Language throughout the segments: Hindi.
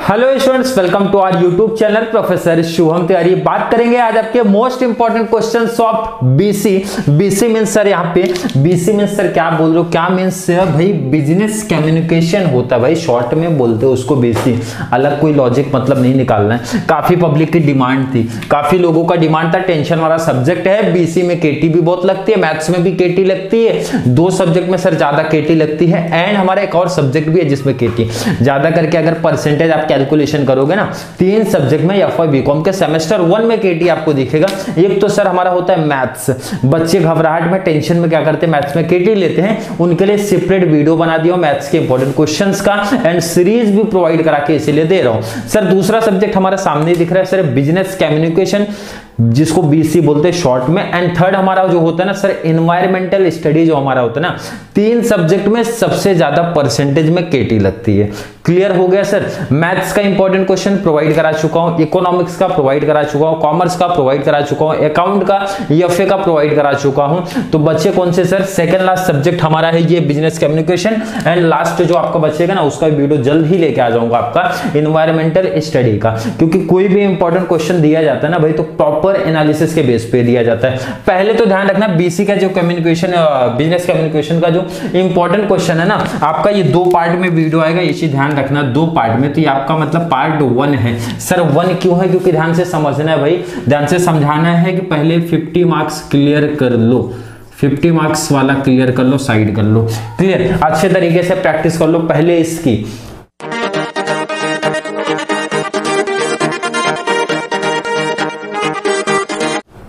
Hello students, welcome to our YouTube channel professor Shubham Tiwari. बात करेंगे आज आपके most important questions of BC. BC means sir, यहाँ पे बीसी मींस सर क्या बोल रहे हो, क्या मींस भाई बिजनेस कम्युनिकेशन होता है भाई, शॉर्ट में बोलते हो उसको बीसी। अलग कोई लॉजिक मतलब नहीं निकालना है। काफी पब्लिक की डिमांड थी, काफी लोगों का डिमांड था, टेंशन वाला सब्जेक्ट है। बीसी में केटी भी बहुत लगती है, मैथ्स में भी केटी लगती है, दो सब्जेक्ट में सर ज्यादा केटी लगती है। एंड हमारा एक और सब्जेक्ट भी है जिसमें केटी ज्यादा करके, अगर परसेंटेज आप कैलकुलेशन करोगे ना, तीन सब्जेक्ट में एफवाई बीकॉम के सेमेस्टर 1 में केटी आपको दिखेगा। एक तो सर हमारा होता है मैथ्स। बच्चे घबराहट में, टेंशन में क्या करते हैं, मैथ्स में केटी लेते हैं, उनके लिए सेपरेट वीडियो बना दिया मैथ्स के इंपॉर्टेंट क्वेश्चंस का, एंड सीरीज भी प्रोवाइड करा के इसीलिए दे रहा हूं सर। दूसरा सब्जेक्ट हमारा सामने दिख रहा है सर, बिजनेस कम्युनिकेशन, जिसको बीसी बोलते हैं शॉर्ट में। एंड थर्ड हमारा जो होता है ना सर, एनवायरमेंटल स्टडी जो हमारा होता है ना, तीन सब्जेक्ट में सबसे ज्यादा परसेंटेज में केटी लगती है। क्लियर हो गया सर। मैथ्स का इंपॉर्टेंट क्वेश्चन प्रोवाइड करा चुका हूं, इकोनॉमिक्स का प्रोवाइड करा चुका हूं, कॉमर्स का प्रोवाइड करा चुका हूं, अकाउंट का एफए का प्रोवाइड करा चुका हूं। तो बच्चे कौन से सर, सेकंड लास्ट सब्जेक्ट हमारा है ये बिजनेस कम्युनिकेशन। एंड लास्ट जो आपका बचेगा ना, उसका वीडियो जल्द ही लेके आ जाऊंगा आपका एनवायरमेंटल स्टडी का, क्योंकि कोई भी इंपॉर्टेंट क्वेश्चन दिया जाता है ना भाई, तो प्रॉपर एनालिसिस के बेस पे दिया जाता है। पहले तो ध्यान रखना, बीसी का जो कम्युनिकेशन, बिजनेस कम्युनिकेशन का जो इंपॉर्टेंट क्वेश्चन है ना आपका, ये दो पार्ट में वीडियो आएगा, ये चीज ध्यान रखना, दो पार्ट में। तो ये आपका मतलब पार्ट 1 है सर। 1 क्यों है, क्योंकि ध्यान से समझना है भाई, ध्यान से समझाना है कि पहले 50 मार्क्स क्लियर कर लो, 50 मार्क्स वाला क्लियर कर लो, साइड कर लो। क्लियर, अच्छे तरीके से प्रैक्टिस कर लो पहले इसकी।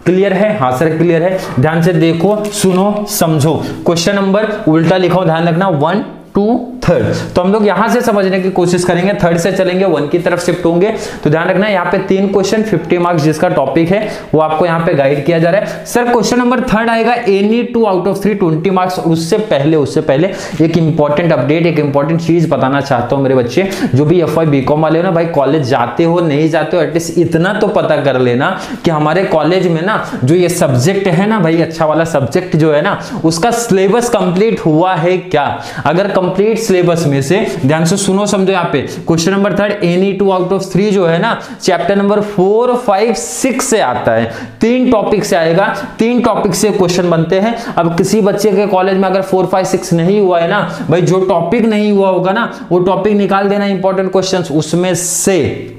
क्लियर है? हाँ सर क्लियर है। ध्यान से देखो, सुनो, समझो। क्वेश्चन नंबर उल्टा लिखो, ध्यान रखना, 1 2 3। तो हम लोग यहां से समझने की कोशिश करेंगे, थर्ड से चलेंगे, 1 की तरफ शिफ्ट होंगे। तो ध्यान रखना, यहाँ पे 3 क्वेश्चन, 50 मार्क्स जिसका टॉपिक है वो आपको यहाँ पे गाइड किया जा रहा है सर। क्वेश्चन नंबर 3 आएगा एनी 2 आउट ऑफ 3 20 मार्क्स। उससे पहले एक इंपॉर्टेंट अपडेट, एक इंपॉर्टेंट चीज बताना चाहता हूं मेरे बच्चे, जो भी एफवाई बीकॉम वाले हो ना भाई, कॉलेज जाते हो नहीं जाते हो, एटलीस्ट इतना तो पता कर लेना कि हमारे कॉलेज में ना जो ये सब्जेक्ट है ना भाई, अच्छा वाला सब्जेक्ट जो है ना, उसका सिलेबस कंप्लीट हुआ है क्या। अगर कंप्लीट सिलेबस में से, ध्यान से सुनो समझो, यहाँ पे question number 3 any 2 out of 3 जो है ना, चैप्टर नंबर 4 5 6 से आता है, 3 टॉपिक से आएगा, 3 टॉपिक से क्वेश्चन बनते हैं। अब किसी बच्चे के कॉलेज में अगर 4 5 6 नहीं हुआ है ना भाई, जो टॉपिक नहीं हुआ होगा ना, वो टॉपिक निकाल देना इंपॉर्टेंट क्वेश्चंस उसमें से।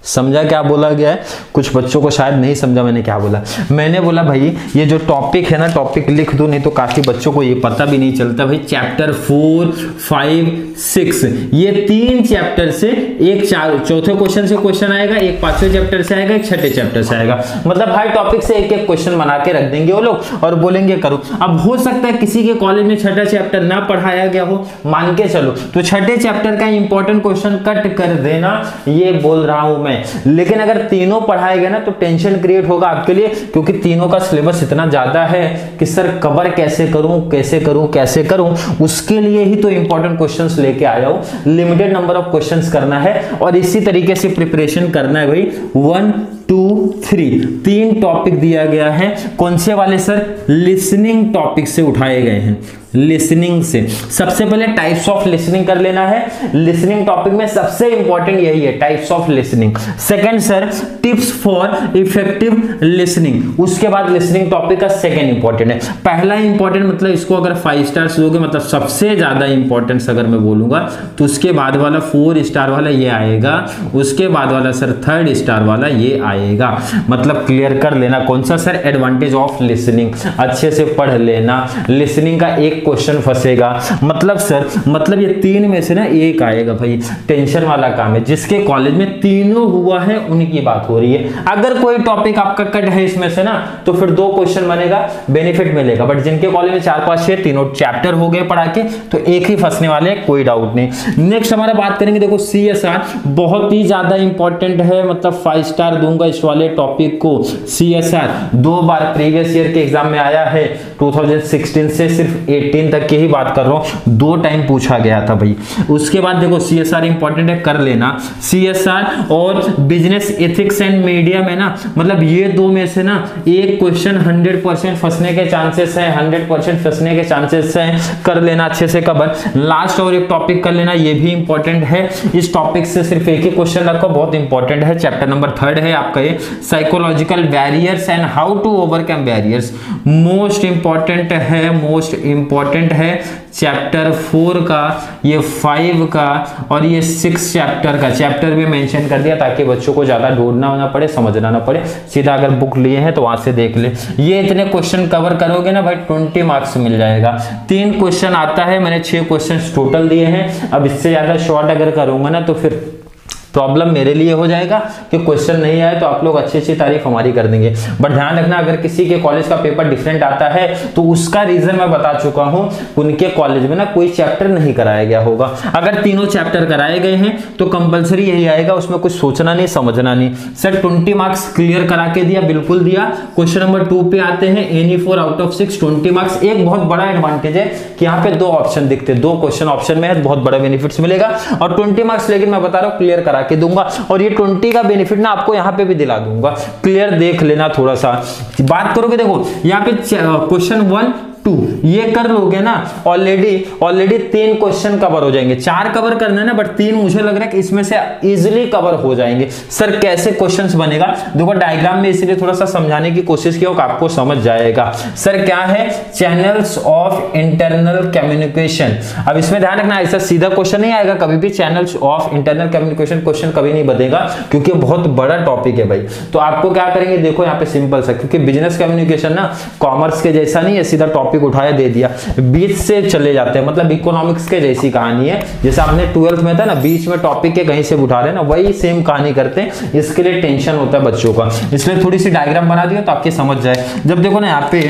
समझा क्या बोला गया है? कुछ बच्चों को शायद नहीं समझा मैंने क्या बोला। मैंने बोला भाई ये जो टॉपिक है ना, टॉपिक लिख दो, नहीं तो काफी बच्चों को ये पता भी नहीं चलता भाई। चैप्टर 4 5 6 ये 3 चैप्टर से एक चौथे क्वेश्चन से क्वेश्चन आएगा, एक 5वें चैप्टर से आएगा, एक 6ठे चैप्टर से आएगा। मतलब हर टॉपिक से एक एक क्वेश्चन बना के रख देंगे वो लोग और बोलेंगे करो। अब हो सकता है किसी के कॉलेज में 6ठा चैप्टर ना पढ़ाया गया हो, मान के चलो, तो 6ठे चैप्टर का इंपॉर्टेंट क्वेश्चन कट कर देना, ये बोल रहा हूं मैं। लेकिन अगर तीनों पढ़ाए गए ना तो टेंशन क्रिएट होगा आपके लिए, क्योंकि तीनों का सिलेबस इतना ज्यादा है कि सर कवर कैसे करूं, उसके लिए ही तो इंपॉर्टेंट क्वेश्चंस लेके आया हूं। लिमिटेड नंबर ऑफ क्वेश्चंस करना है और इसी तरीके से प्रिपरेशन करना है भाई। 1 2 3 3 टॉपिक दिया गया है। कौन से वाले सर? लिसनिंग टॉपिक से उठाए गए हैं। लिसनिंग से सबसे पहले टाइप्स ऑफ लिसनिंग कर लेना है। लिसनिंग टॉपिक में सबसे इंपॉर्टेंट यही है, types of listening. Second sir, tips for effective listening. उसके बाद लिसनिंग टॉपिक का सेकंड इंपॉर्टेंट है। पहला इंपॉर्टेंट मतलब इसको अगर 5 स्टार्स दोगे, मतलब सबसे ज्यादा इंपॉर्टेंस अगर मैं बोलूंगा, तो उसके बाद वाला 4 स्टार वाला ये आएगा, उसके बाद वाला सर 3rd स्टार वाला ये आएगा। मतलब क्लियर कर लेना कौन सा सर, एडवांटेज ऑफ लिसनिंग। अच्छे से पढ़ लेना, लिसनिंग का एक क्वेश्चन फंसेगा, मतलब सर, मतलब ये 3 में से ना एक आएगा भाई। टेंशन वाला काम है, जिसके कॉलेज में तीनों हुआ है उनकी बात हो रही है। अगर कोई टॉपिक आपका कट है इसमें से ना, तो फिर 2 क्वेश्चन बनेगा, बेनिफिट मिलेगा। बट जिनके कॉलेज में 4 5 6 तीनों चैप्टर हो गए पढ़ा के, तो एक ही फंसने वाले, कोई डाउट नहीं। नेक्स्ट हमारा बात करेंगे, देखो CSR बहुत ही ज्यादा इंपॉर्टेंट है, मतलब 5 स्टार दूंगा इस वाले टॉपिक को। CSR 2 बार प्रीवियस ईयर के एग्जाम में आया है, 2016 से सिर्फ 8 18 तक की ही बात कर रहा हूं, 2 टाइम पूछा गया था भाई। उसके बाद देखो CSR इंपॉर्टेंट है, कर लेना। CSR और बिजनेस एथिक्स एंड मीडिया में ना, मतलब ये 2 में से ना एक क्वेश्चन 100% फंसने के चांसेस है, 100% फंसने के चांसेस है, कर लेना अच्छे से कवर। लास्ट और एक टॉपिक कर लेना, ये भी इंपॉर्टेंट है। इस टॉपिक से सिर्फ एक ही क्वेश्चन रखो, बहुत इंपॉर्टेंट है। चैप्टर नंबर 3 है आपका ये, psychological barriers and how to overcome barriers. Most important है, मोस्ट इंपॉर्टेंट है। चैप्टर 4 का, ये 5 का और ये 6 चैप्टर का चैप्टर भी मेंशन कर दिया ताकि बच्चों को ज्यादा ढूंढना ना पड़े, समझना ना पड़े, सीधा अगर बुक लिए हैं तो वहां से देख ले। ये इतने क्वेश्चन कवर करोगे ना भाई 20 मार्क्स मिल जाएगा। 3 क्वेश्चन आता है, मैंने 6 क्वेश्चन टोटल दिए हैं। अब इससे ज्यादा शॉर्ट अगर करूंगा ना तो फिर प्रॉब्लम मेरे लिए हो जाएगा कि क्वेश्चन नहीं आए तो आप लोग अच्छी अच्छी तारीफ हमारी कर देंगे। बट ध्यान रखना, अगर किसी के कॉलेज का पेपर डिफरेंट आता है तो उसका रीजन मैं बता चुका हूं, उनके कॉलेज में ना कोई चैप्टर नहीं कराया गया होगा। अगर तीनों चैप्टर कराए गए हैं तो कंपलसरी यही आएगा, उसमें कुछ सोचना नहीं, समझना नहीं। सर 20 मार्क्स क्लियर करा के दिया, बिल्कुल दिया। क्वेश्चन नंबर 2 पे आते हैं, एनी 4 आउट ऑफ 6 20 मार्क्स। एक बहुत बड़ा एडवांटेज है कि यहाँ पे 2 ऑप्शन दिखते हैं, 2 क्वेश्चन ऑप्शन में है, बहुत बड़ा बेनिफिट्स मिलेगा। और 20 मार्क्स लेकिन मैं बता रहा हूँ क्लियर करा के दूंगा, और ये 20 का बेनिफिट ना आपको यहाँ पे भी दिला दूंगा। क्लियर देख लेना, थोड़ा सा बात करोगे। देखो यहाँ पे क्वेश्चन 1 2 ये कर लोगे ना, ऑलरेडी 3 क्वेश्चन कवर हो जाएंगे। 4 कवर करना है ना, बट 3 मुझे लग रहा है कि इसमें से इजीली कवर हो जाएंगे। सर कैसे क्वेश्चंस बनेगा, देखो डायग्राम में इसलिए थोड़ा सा समझाने की कोशिश की होगा, आपको समझ जाएगा। सर क्या है, चैनल्स ऑफ इंटरनल कम्युनिकेशन। अब इसमें ध्यान रखना, ऐसा सीधा क्वेश्चन नहीं आएगा कभी भी, channels of internal communication question कभी नहीं बनेगा, क्योंकि बहुत बड़ा टॉपिक है भाई। तो आपको क्या करेंगे, देखो यहाँ पे सिंपल सा, क्योंकि बिजनेस कम्युनिकेशन ना कॉमर्स के जैसा नहीं है, सीधा टॉपिक उठाया दे दिया, बीच से चले जाते हैं, मतलब इकोनॉमिक्स के जैसी कहानी है। जैसे आपने 12th में था ना, बीच में टॉपिक के कहीं से उठा रहे ना, वही सेम कहानी करते हैं। इसके लिए टेंशन होता है बच्चों का, इसलिए थोड़ी सी डायग्राम बना दिया तो आपके समझ जाए। जब देखो ना यहाँ पे,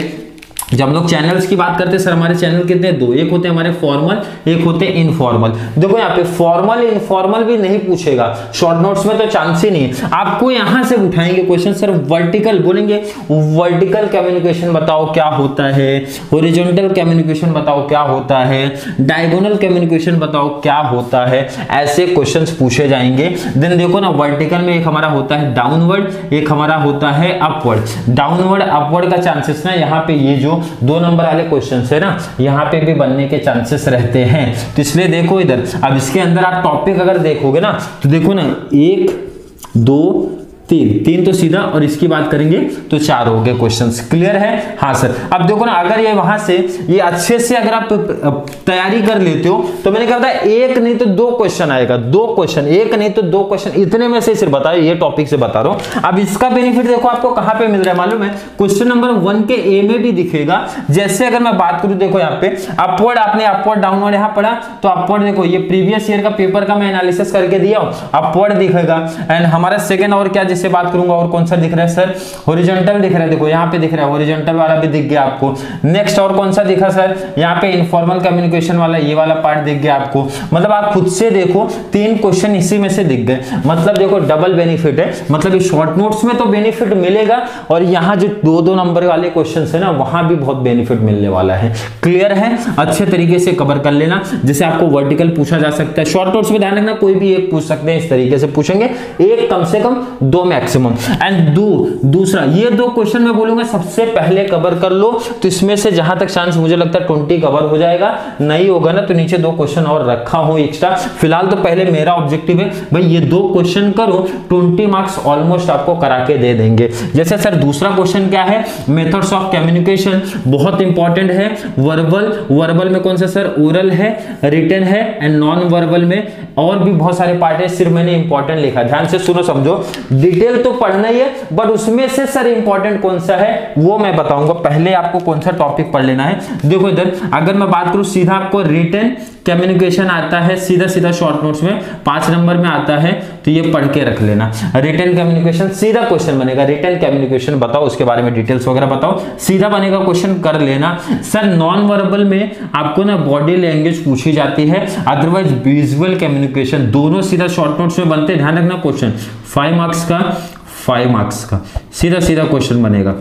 जब हम लोग चैनल्स की बात करते हैं, सर हमारे चैनल कितने हैं, 2, एक होते हैं हमारे फॉर्मल, एक होते हैं इनफॉर्मल। देखो यहाँ पे फॉर्मल इनफॉर्मल भी नहीं पूछेगा, शॉर्ट नोट्स में तो चांस ही नहीं है। आपको यहां से उठाएंगे क्वेश्चन, सर वर्टिकल बोलेंगे, वर्टिकल कम्युनिकेशन बताओ क्या होता है, हॉरिजॉन्टल कम्युनिकेशन बताओ क्या होता है, डायगोनल कम्युनिकेशन बताओ क्या होता है, ऐसे क्वेश्चन पूछे जाएंगे। देन देखो ना, वर्टिकल में एक हमारा होता है डाउनवर्ड, एक हमारा होता है अपवर्ड। डाउनवर्ड अपवर्ड का चांसेस ना यहाँ पे ये जो 2 नंबर वाले क्वेश्चन है ना, यहाँ पे भी बनने के चांसेस रहते हैं। तो इसलिए देखो इधर, अब इसके अंदर आप टॉपिक अगर देखोगे ना तो देखो ना, 1 2 3 तो सीधा, और इसकी बात करेंगे तो 4 हो गए क्वेश्चंस। क्लियर है? हाँ सर। अब देखो ना, अगर ये वहां से ये अच्छे से अगर आप तैयारी कर लेते हो तो मैंने कहा था 1 नहीं तो 2 क्वेश्चन आएगा, 2 क्वेश्चन, 1 नहीं तो 2 क्वेश्चन, इतने में से सिर्फ बताओ, ये टॉपिक से बता रहा हूं। अब इसका बेनिफिट देखो आपको कहां पे मिल रहा है मालूम है, क्वेश्चन नंबर 1 के ए में भी दिखेगा। जैसे अगर मैं बात करूं, देखो यहाँ पे अपवर्ड, आपने अपवर्ड डाउनवर्ड यहाँ पढ़ा, तो अपवर्ड देखो ये प्रीवियस ईयर का पेपर का मैं एनालिसिस करके दिया हूं, अपवर्ड दिखेगा। एंड हमारा सेकंड और क्या से बात करूंगा, और कौन सा दिख रहा है सर, हॉरिजॉन्टल दिख रहा है, देखो यहाँ पे दिख रहा है, हॉरिजॉन्टल वाला भी दिख गया आपको। नेक्स्ट और कौन सा दिखा सर, यहाँ पे इनफॉर्मल कम्युनिकेशन वाला, ये वाला पार्ट दिख गया आपको। मतलब आप खुद से देखो 3 क्वेश्चन इसी में से दिख गए, मतलब देखो डबल बेनिफिट है। मतलब ये शॉर्ट नोट्स में तो बेनिफिट मिलेगा, और यहाँ जो 2-2 नंबर वाले क्वेश्चन है ना, वहां भी बहुत बेनिफिट मिलने वाला है। क्लियर है? अच्छे तरीके से कवर कर लेना। जैसे आपको वर्टिकल पूछा जा सकता है, शॉर्ट नोट्स में ध्यान रखना कोई भी एक पूछ सकते हैं, इस तरीके से पूछेंगे, एक कम से कम 2 मैक्सिमम। एंड दूसरा, ये 2 क्वेश्चन मैं बोलूंगा सबसे पहले कवर कर लो, तो इसमें से जहां तक चांस मुझे लगता है 20 कवर हो जाएगा। नहीं होगा ना तो नीचे 2 क्वेश्चन और रखा हो एक्स्ट्रा। फिलहाल तो पहले मेरा ऑब्जेक्टिव है भाई ये 2 क्वेश्चन करो, 20 मार्क्स ऑलमोस्ट आपको करा के दे देंगे। जैसे सर दूसरा क्वेश्चन क्या है, मेथड्स ऑफ कम्युनिकेशन, बहुत इंपॉर्टेंट है। वर्बल में कौन सा सर, ओरल है, रिटन है, एंड नॉन वर्बल में और भी बहुत सारे पार्ट है, सिर्फ मैंने इंपॉर्टेंट लिखा। ध्यान से सुनो समझो, डिटेल तो पढ़ना ही है, बट उसमें से सर इंपॉर्टेंट कौन सा है वो मैं बताऊंगा। पहले आपको कौन सा टॉपिक पढ़ लेना है। देखो इधर अगर मैं बात करूं, सीधा आपको रिटन कम्युनिकेशन आता है, सीधा शॉर्ट नोट्स में 5 नंबर में आता है, तो ये पढ़ के रख लेना। रिटन कम्युनिकेशन सीधा क्वेश्चन बनेगा, रिटन कम्युनिकेशन बताओ, उसके बारे में डिटेल्स वगैरह बताओ, सीधा बनेगा क्वेश्चन, कर लेना। सर नॉन वर्बल में आपको ना बॉडी लैंग्वेज पूछी जाती है, अदरवाइज विजुअल कम्युनिकेशन, दोनों सीधा शॉर्ट नोट्स में बनते हैं। ध्यान रखना क्वेश्चन 5 मार्क्स का, 5 मार्क्स का सीधा क्वेश्चन बनेगा।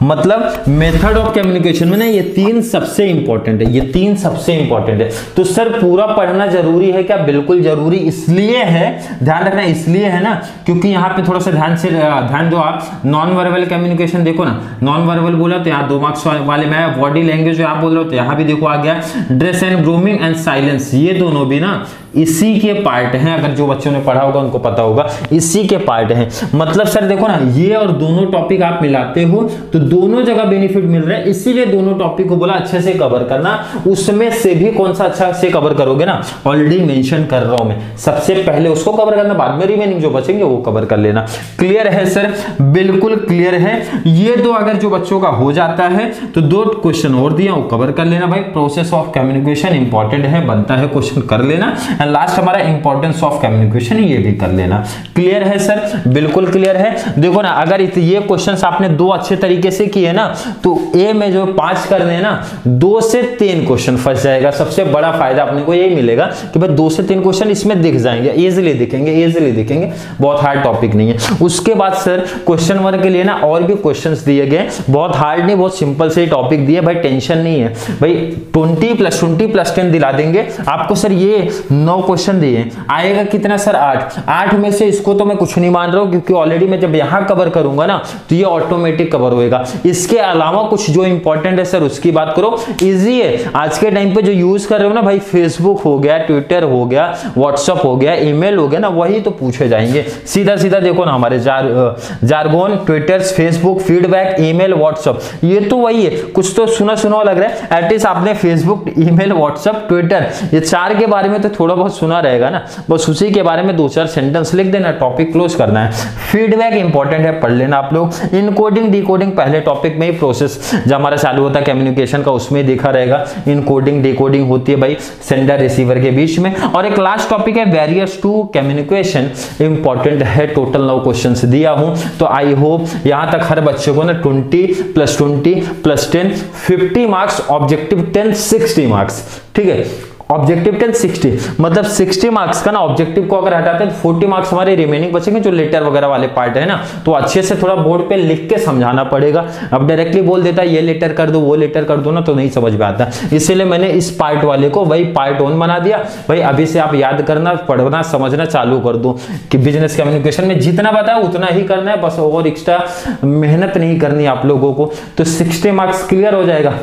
मतलब मेथड ऑफ कम्युनिकेशन में ना ये 3 सबसे इंपॉर्टेंट है, ये 3 सबसे इंपॉर्टेंट है। तो सर पूरा पढ़ना जरूरी है क्या? बिल्कुल जरूरी इसलिए है, ध्यान रखना इसलिए है ना, क्योंकि यहाँ पे थोड़ा सा ध्यान दो आप। नॉन वर्बल कम्युनिकेशन देखो ना, नॉन वर्बल बोला तो यहाँ 2 मार्क्स वाले में, बॉडी लैंग्वेज आप बोल रहे हो तो यहाँ भी देखो आ गया, dress and grooming and silence, ये दोनों भी ना इसी के पार्ट हैं। अगर जो बच्चों ने पढ़ा होगा उनको पता होगा, इसी के पार्ट हैं। मतलब सर देखो ना, ये और दोनों टॉपिक आप मिलाते हो तो दोनों जगह बेनिफिट मिल रहा है, इसीलिए दोनों टॉपिक को बोला अच्छे से कवर करना। उसमें से भी कौन सा अच्छा से कवर करोगे ना, ऑलरेडी मेंशन कर रहा हूं मैं, सबसे पहले उसको कवर करना, बाद में रिमेनिंग जो बचेंगे वो कवर कर लेना। क्लियर है सर? बिल्कुल क्लियर है। ये दो अगर जो बच्चों का हो जाता है तो 2 क्वेश्चन और दिया वो कवर कर लेना भाई। प्रोसेस ऑफ कम्युनिकेशन इंपॉर्टेंट है, बनता है क्वेश्चन कर लेना। लास्ट हमारा इंपॉर्टेंस ऑफ कम्युनिकेशन, ये भी कर लेना। क्लियर है सर? बिल्कुल क्लियर है। देखो ना, अगर ये क्वेश्चंस आपने 2 अच्छे तरीके से किए ना तो ए में जो 5 करने हैं ना, 2 से 3 क्वेश्चन फंस जाएगा। सबसे बड़ा फायदा अपने को यही मिलेगा कि भाई 2 से 3 क्वेश्चन इसमें दिख जाएंगे, इजीली दिखेंगे, बहुत हार्ड टॉपिक नहीं है। उसके बाद सर क्वेश्चन 1 के लिए ना और भी क्वेश्चंस दिए गए, बहुत हार्ड नहीं, बहुत सिंपल से टॉपिक दिए भाई, टेंशन नहीं है भाई। 20 + 20 + 10 दिला देंगे आपको। सर ये 9 क्वेश्चन दिए, आएगा कितना सर? 8 में से इसको तो मैं कुछ नहीं मान रहा हूं, क्योंकि ऑलरेडी मैं जब यहां कवर करूंगा ना तो ये ऑटोमेटिक कवर होएगा। इसके अलावा कुछ जो इंपॉर्टेंट है सर उसकी बात करो, इजी है। आज के टाइम पे जो यूज कर रहे हो ना भाई, फेसबुक हो गया, ट्विटर हो गया, व्हाट्सएप हो गया, ईमेल हो गया ना, वही तो पूछे जाएंगे। सीधा देखो ना, हमारे jargon, Twitter, Facebook, feedback, email, WhatsApp, ये तो वही है। कुछ तो सुना लग रहा है, एटलीस्ट आपने फेसबुक, ईमेल, व्हाट्सएप, ट्विटर, ये 4 के बारे में तो थोड़ा बहुत सुना रहेगा ना, बस उसी के बारे में 2-4 सेंटेंस लिख देना, टॉपिक क्लोज करना है। फीडबैक इंपॉर्टेंट है, पढ़ लेना आप लोग। इनकोडिंग डिकोडिंग पहले टॉपिक में ही प्रोसेस जो हमारा चालू होता है कम्युनिकेशन का, उसमें देखा रहेगा। इनकोडिंग डिकोडिंग होती है भाई सेंडर रिसीवर के बीच में। और एक लास्ट टॉपिक है बैरियर्स टू कम्युनिकेशन, इंपॉर्टेंट है। टोटल 9 क्वेश्चंस दिया हूं, तो आई होप यहां तक हर बच्चे को ना 20 + 20 + 10 50 मार्क्स, ऑब्जेक्टिव 10 60 मार्क्स, ठीक है। ऑब्जेक्टिव 10 60, मतलब 60 मार्क्स का ना ऑब्जेक्टिव को अगर हटाते हैं तो 40 मार्क्स हमारे रिमेनिंग बचेंगे, जो लेटर वगैरह वाले पार्ट है ना, तो अच्छे से थोड़ा बोर्ड पे लिख के समझाना पड़ेगा। अब डायरेक्टली बोल देता है ये लेटर कर दो, वो लेटर कर दो ना, तो नहीं समझ में आता। इसलिए मैंने इस पार्ट वाले को वही पार्ट 1 बना दिया भाई। अभी से आप याद करना, पढ़ना, समझना चालू कर दो कि बिजनेस कम्युनिकेशन में जितना बताया उतना ही करना है बस, और एक्स्ट्रा मेहनत नहीं करनी आप लोगों को। तो 60 मार्क्स क्लियर हो जाएगा।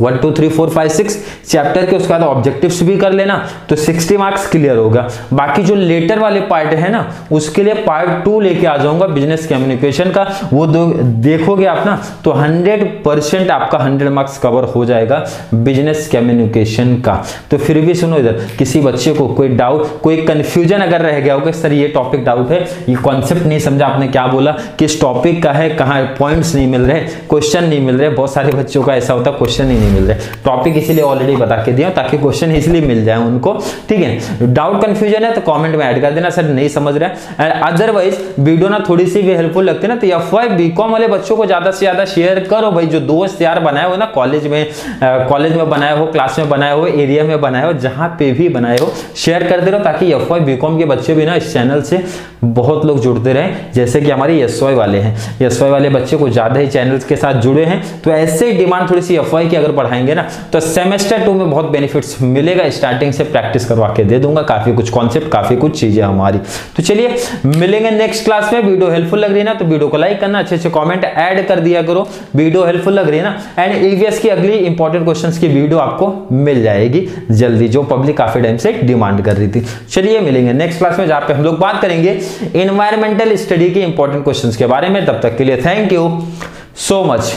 1 2 3 4 5 6 चैप्टर के, उसके बाद ऑब्जेक्टिव्स भी कर लेना, तो 60 मार्क्स क्लियर होगा। बाकी जो लेटर वाले पार्ट है ना, उसके लिए पार्ट 2 लेके आ जाऊंगा बिजनेस कम्युनिकेशन का, वो देखोगे आप ना तो 100% आपका 100 मार्क्स कवर हो जाएगा बिजनेस कम्युनिकेशन का। तो फिर भी सुनो, इधर किसी बच्चे को कोई डाउट, कोई कंफ्यूजन अगर रह गया होगा, सर ये टॉपिक डाउट है, ये कॉन्सेप्ट नहीं समझा, आपने क्या बोला, किस टॉपिक का है, कहाँ पॉइंट्स नहीं मिल रहे, क्वेश्चन नहीं मिल रहे, बहुत सारे बच्चों का ऐसा होता है क्वेश्चन ही मिल रहे, टॉपिक इसीलिए ऑलरेडी बता के दिया ताकि क्वेश्चन इसलिए मिल जाए उनको, ठीक है। डाउट कंफ्यूजन है तो कमेंट में ऐड कर देना, सर नहीं समझ रहा है। अदरवाइज वीडियो ना थोड़ी सी भी हेल्पफुल लगती है ना, तो FY BCom वाले बच्चों को ज्यादा से ज्यादा शेयर करो भाई। जो दोस्त यार बनाए हो ना, कॉलेज में बनाए हो, क्लास में बनाए हो, एरिया में बनाए हो, जहां पे भी बनाए हो, शेयर कर दे रहो, ताकि FY BCom के बच्चे भी ना इस चैनल से बहुत लोग जुड़ते रहे, जैसे कि हमारे SY वाले हैं। SY वाले बच्चे को ज्यादा ही चैनल के साथ जुड़े हैं, तो ऐसे ही डिमांड थोड़ी सी FY की अगर बढ़ाएंगे ना, तो सेमेस्टर 2 में बहुत बेनिफिट्स मिलेगा। स्टार्टिंग से प्रैक्टिस करवा के दे दूंगा, काफी कुछ कॉन्सेप्ट, काफी कुछ चीजें हमारी। तो चलिए मिलेंगे नेक्स्ट क्लास में। वीडियो हेल्पफुल लग रही है ना, तो वीडियो को लाइक करना, अच्छे कमेंट ऐड कर दिया करो। वीडियो हेल्पफुल लग रही है ना, एंड EVS की अगली इंपॉर्टेंट क्वेश्चंस की वीडियो आपको मिल जाएगी जल्दी, जो पब्लिक काफी टाइम से डिमांड कर रही थी। चलिए मिलेंगे नेक्स्ट क्लास में, जहां पे हम लोग बात करेंगे एनवायरमेंटल स्टडी के इंपॉर्टेंट क्वेश्चंस के बारे में। तब तक के लिए थैंक यू सो मच।